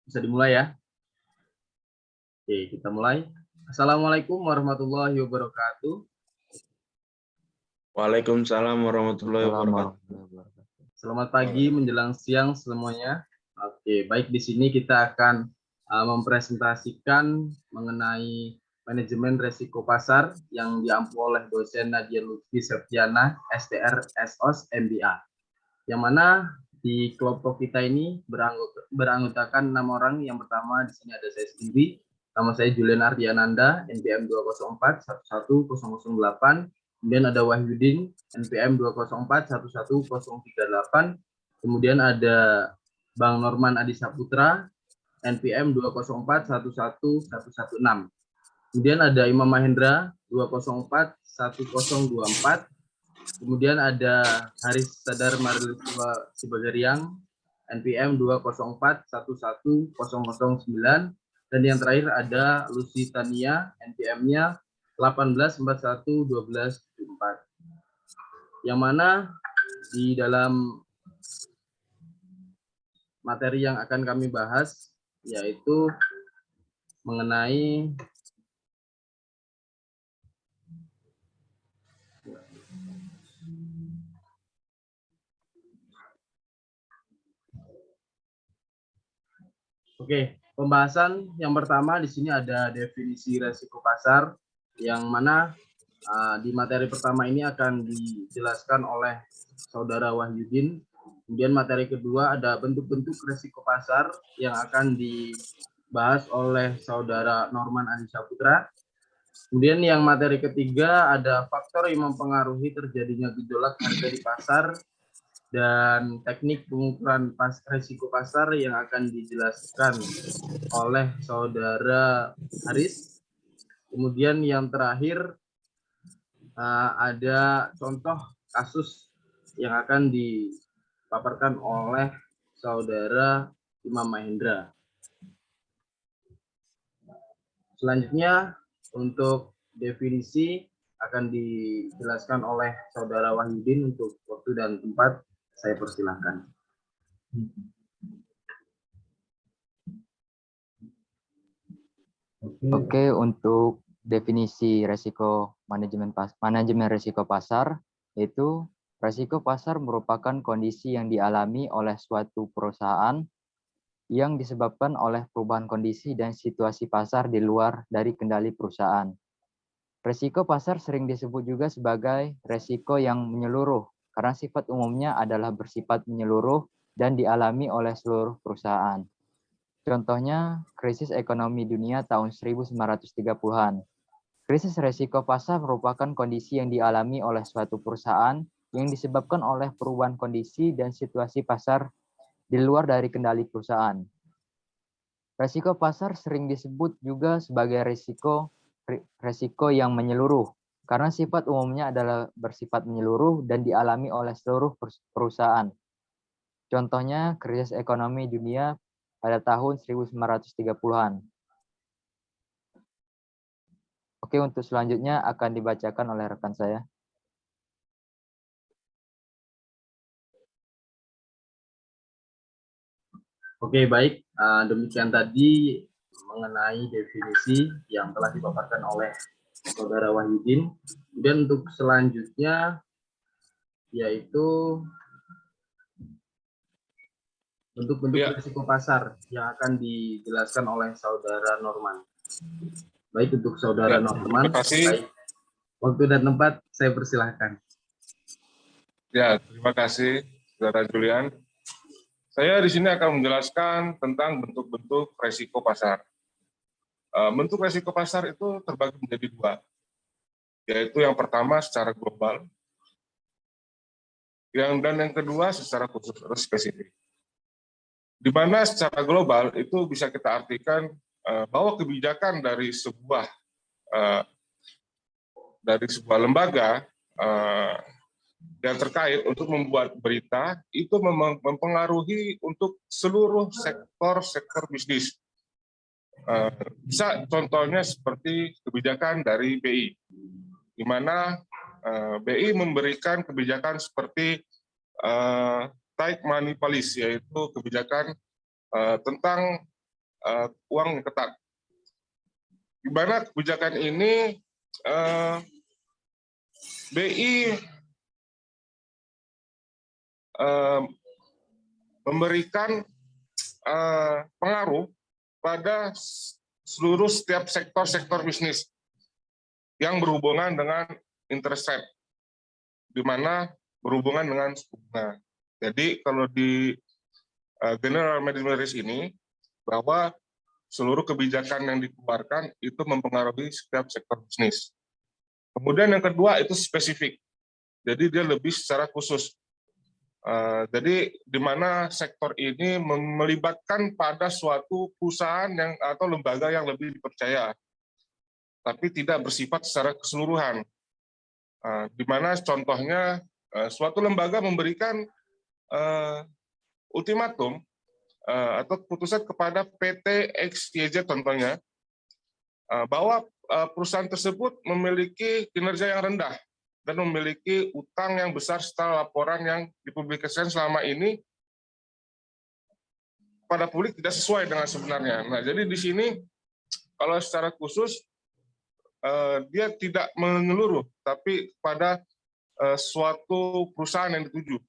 Bisa dimulai ya. Oke, kita mulai. Assalamualaikum warahmatullahi wabarakatuh. Waalaikumsalam warahmatullahi wabarakatuh. Selamat pagi menjelang siang semuanya. Oke, baik, di sini kita akan mempresentasikan mengenai manajemen resiko pasar yang diampu oleh dosen Nadia Lutfi Septiana, STR SOS MBA. Yang mana di kelompok kita ini beranggotakan 6 orang. Yang pertama di sini ada saya sendiri, nama saya Julian Ardiananda, NPM 204 11008. Kemudian ada Wahyudin, NPM 204 11038. Kemudian ada Bang Norman Adi Saputra, NPM 204 11116. Kemudian ada Imam Mahendra 204 1024. Kemudian ada Haris Sadar Mariliswa Sibagariang, NPM 204 11009. Dan yang terakhir ada Lucy Tania, NPM-nya 18411274. Yang mana di dalam materi yang akan kami bahas yaitu mengenai pembahasan yang pertama di sini ada definisi resiko pasar, yang mana di materi pertama ini akan dijelaskan oleh Saudara Wahyudin. Kemudian materi kedua ada bentuk-bentuk resiko pasar yang akan dibahas oleh Saudara Norman Adi Saputra. Kemudian yang materi ketiga ada faktor yang mempengaruhi terjadinya gejolak harga di pasar dan teknik pengukuran resiko pasar yang akan dijelaskan oleh Saudara Haris. Kemudian yang terakhir ada contoh kasus yang akan dipaparkan oleh Saudara Imam Mahendra. Selanjutnya untuk definisi akan dijelaskan oleh Saudara Wahyudin. Untuk waktu dan tempat saya persilahkan. Oke, untuk definisi manajemen risiko pasar, yaitu risiko pasar merupakan kondisi yang dialami oleh suatu perusahaan yang disebabkan oleh perubahan kondisi dan situasi pasar di luar dari kendali perusahaan. Risiko pasar sering disebut juga sebagai risiko yang menyeluruh, karena sifat umumnya adalah bersifat menyeluruh dan dialami oleh seluruh perusahaan. Contohnya, krisis ekonomi dunia tahun 1930-an. Krisis risiko pasar merupakan kondisi yang dialami oleh suatu perusahaan yang disebabkan oleh perubahan kondisi dan situasi pasar di luar dari kendali perusahaan. Risiko pasar sering disebut juga sebagai risiko yang menyeluruh, karena sifat umumnya adalah bersifat menyeluruh dan dialami oleh seluruh perusahaan. Contohnya, krisis ekonomi dunia pada tahun 1930-an. Oke, untuk selanjutnya akan dibacakan oleh rekan saya. Oke, baik. Demikian tadi mengenai definisi yang telah dipaparkan oleh Saudara Wahyudin. Kemudian untuk selanjutnya yaitu bentuk-bentuk risiko pasar yang akan dijelaskan oleh Saudara Norman. Baik, untuk Saudara Norman, baik, waktu dan tempat saya persilahkan. Ya, terima kasih, Saudara Julian. Saya di sini akan menjelaskan tentang bentuk-bentuk risiko pasar. Bentuk risiko pasar itu terbagi menjadi dua, yaitu yang pertama secara global, dan yang kedua secara khusus atau spesifik. Di mana secara global itu bisa kita artikan bahwa kebijakan dari sebuah lembaga yang terkait untuk membuat berita itu mempengaruhi untuk seluruh sektor bisnis. Bisa contohnya seperti kebijakan dari BI, di mana BI memberikan kebijakan seperti tight money policy, yaitu kebijakan tentang uang yang ketat. Di mana kebijakan ini BI memberikan pengaruh pada seluruh setiap sektor bisnis yang berhubungan dengan interest rate, di mana berhubungan dengan suku bunga. Jadi kalau di General Management Risk ini, bahwa seluruh kebijakan yang dikeluarkan itu mempengaruhi setiap sektor bisnis. Kemudian yang kedua itu spesifik, jadi dia lebih secara khusus. Jadi di mana sektor ini melibatkan pada suatu perusahaan atau lembaga yang lebih dipercaya, tapi tidak bersifat secara keseluruhan. Di mana contohnya suatu lembaga memberikan ultimatum atau keputusan kepada PT XYZ contohnya, bahwa perusahaan tersebut memiliki kinerja yang rendah dan memiliki utang yang besar setelah laporan yang dipublikasikan selama ini pada publik tidak sesuai dengan sebenarnya. Nah, jadi di sini kalau secara khusus dia tidak menyeluruh, tapi pada suatu perusahaan yang dituju.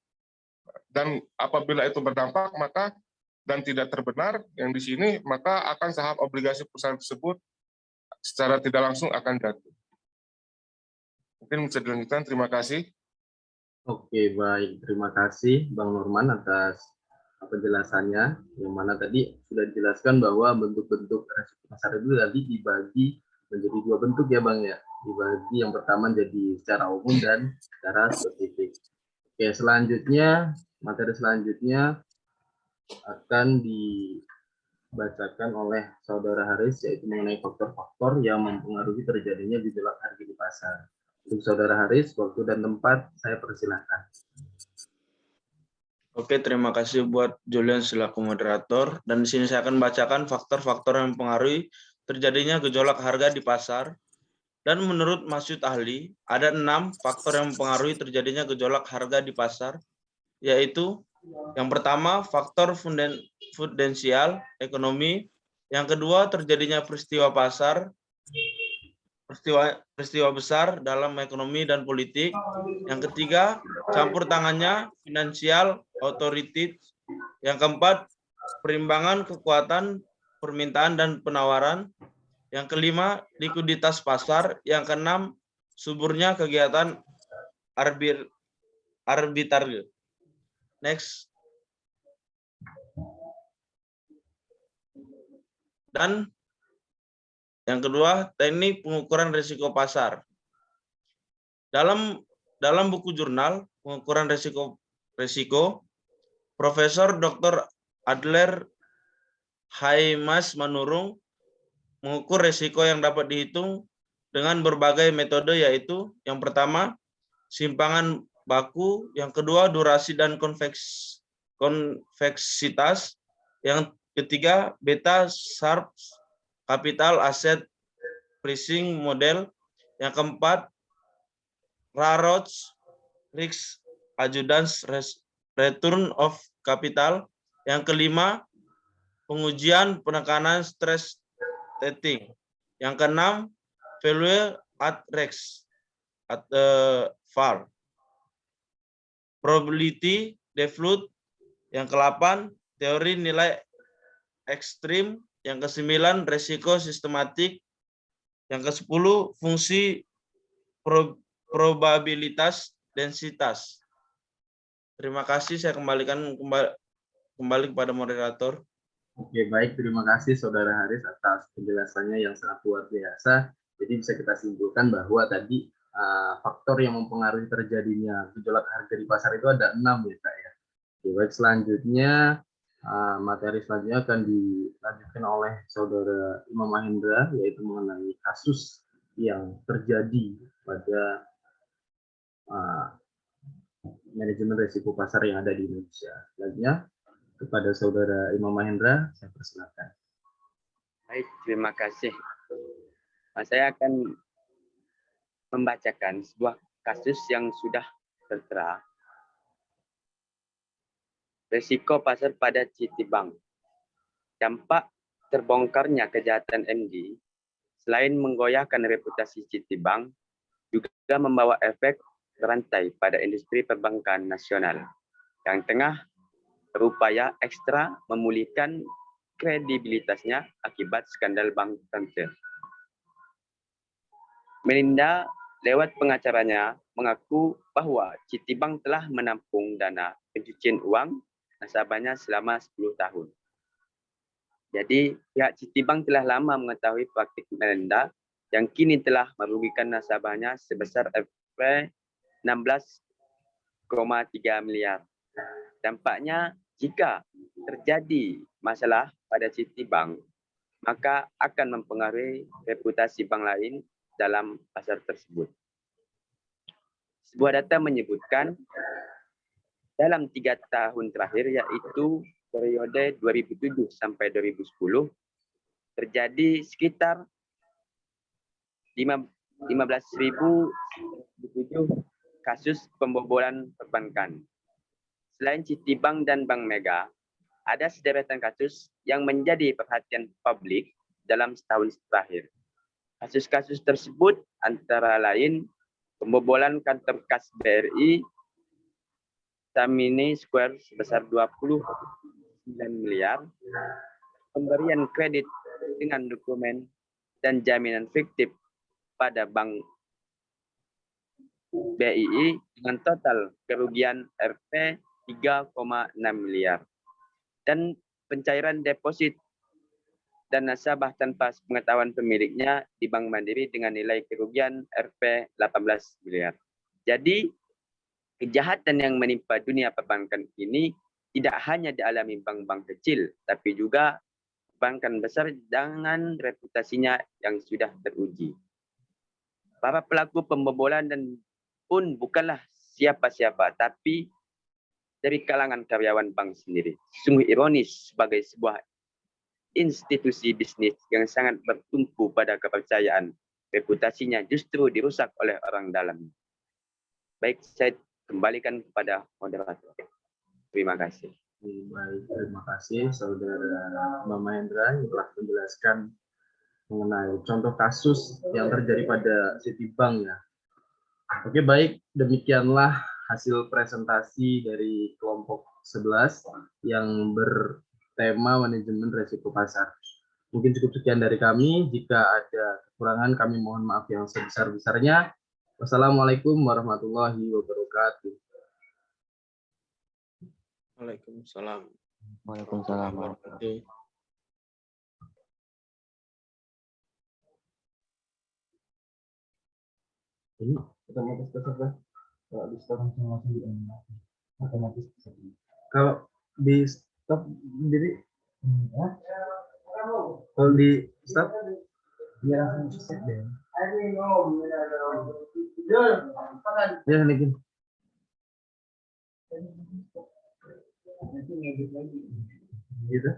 Dan apabila itu berdampak maka dan tidak terbenar yang di sini, maka akan saham obligasi perusahaan tersebut secara tidak langsung akan jatuh. Mungkin bisa dilanjutkan, terima kasih. Oke, baik. Terima kasih Bang Norman atas penjelasannya, yang mana tadi sudah dijelaskan bahwa bentuk-bentuk resiko pasar itu tadi dibagi menjadi dua bentuk ya Bang ya. Dibagi yang pertama jadi secara umum dan secara spesifik. Oke, selanjutnya, materi selanjutnya akan dibacakan oleh Saudara Haris, yaitu mengenai faktor-faktor yang mempengaruhi terjadinya gejolak harga di pasar. Untuk Saudara Haris, waktu dan tempat saya persilahkan. Oke, terima kasih buat Julian selaku moderator. Dan di sini saya akan bacakan faktor-faktor yang mempengaruhi terjadinya gejolak harga di pasar. Dan menurut Masyud Ahli, ada 6 faktor yang mempengaruhi terjadinya gejolak harga di pasar, yaitu yang pertama, faktor fundensial ekonomi. Yang kedua, terjadinya peristiwa pasar, peristiwa besar dalam ekonomi dan politik. Yang ketiga, campur tangannya financial authority. Yang keempat, perimbangan kekuatan permintaan dan penawaran. Yang kelima, likuiditas pasar. Yang keenam, suburnya kegiatan arbitrase. Next. Dan yang kedua, teknik pengukuran risiko pasar. Dalam buku jurnal pengukuran risiko, Profesor Dr. Adler Haimas Manurung mengukur risiko yang dapat dihitung dengan berbagai metode, yaitu yang pertama, simpangan baku, yang kedua, durasi dan konveksitas, yang ketiga, beta Sharpe capital asset pricing model, yang keempat, Rarroch risk adjustance return of capital, yang kelima, pengujian penekanan stress testing, yang keenam, value at risk at VAR, probability default, yang ke-8, teori nilai ekstrim, yang ke-9, resiko sistematik, yang ke-10, fungsi probabilitas densitas. Terima kasih, saya kembalikan kembali kepada moderator. Oke, baik. Terima kasih Saudara Haris atas penjelasannya yang sangat luar biasa. Jadi bisa kita simpulkan bahwa tadi faktor yang mempengaruhi terjadinya gejolak harga di pasar itu ada 6 ya Kak ya. Oke, baik, selanjutnya materi selanjutnya akan dilanjutkan oleh Saudara Imam Mahendra, yaitu mengenai kasus yang terjadi pada manajemen risiko pasar yang ada di Indonesia. Selanjutnya kepada Saudara Imam Mahendra, saya persilakan. Baik, terima kasih. Saya akan membacakan sebuah kasus yang sudah tertera. Risiko pasar pada Citibank. Dampak terbongkarnya kejahatan MD, selain menggoyahkan reputasi Citibank, juga membawa efek berantai pada industri perbankan nasional yang tengah berupaya ekstra memulihkan kredibilitasnya akibat skandal bank transfer. Melinda lewat pengacaranya mengaku bahwa Citibank telah menampung dana pencucian uang nasabahnya selama 10 tahun. Jadi pihak Citibank telah lama mengetahui praktik Melinda yang kini telah merugikan nasabahnya sebesar Rp 16,3 miliar. Dampaknya jika terjadi masalah pada Citibank, maka akan mempengaruhi reputasi bank lain dalam pasar tersebut. Sebuah data menyebutkan dalam 3 tahun terakhir, yaitu periode 2007 sampai 2010, terjadi sekitar 15.007 kasus pembobolan perbankan. Selain Citibank dan Bank Mega, ada sederetan kasus yang menjadi perhatian publik dalam setahun terakhir. Kasus-kasus tersebut antara lain pembobolan kantor kas BRI Tamini Square sebesar 29 miliar, pemberian kredit dengan dokumen dan jaminan fiktif pada Bank BII dengan total kerugian Rp 3,6 miliar, dan pencairan deposit dan nasabah tanpa pengetahuan pemiliknya di Bank Mandiri dengan nilai kerugian Rp 18 miliar. Jadi, kejahatan yang menimpa dunia perbankan ini tidak hanya dialami bank-bank kecil, tapi juga perbankan besar dengan reputasinya yang sudah teruji. Para pelaku pembobolan dan pun bukanlah siapa-siapa, tapi dari kalangan karyawan bank sendiri. Sungguh ironis sebagai sebuah institusi bisnis yang sangat bertumpu pada kepercayaan, reputasinya justru dirusak oleh orang dalam. Baik, saya kembalikan kepada moderator. Terima kasih. Baik, terima kasih Saudara Mama Hendra yang telah menjelaskan mengenai contoh kasus yang terjadi pada Citibank ya. Oke, baik, demikianlah hasil presentasi dari kelompok 11 yang bertema manajemen resiko pasar. Mungkin cukup sekian dari kami. Jika ada kekurangan, kami mohon maaf yang sebesar-besarnya. Wassalamualaikum warahmatullahi wabarakatuh. Waalaikumsalam. Waalaikumsalam. Ini otomatis peserta. Kalau di stop otomatis peserta. Kalau di stop jadi kalau di stop dia langsung set deh. Ya nih. Gitu.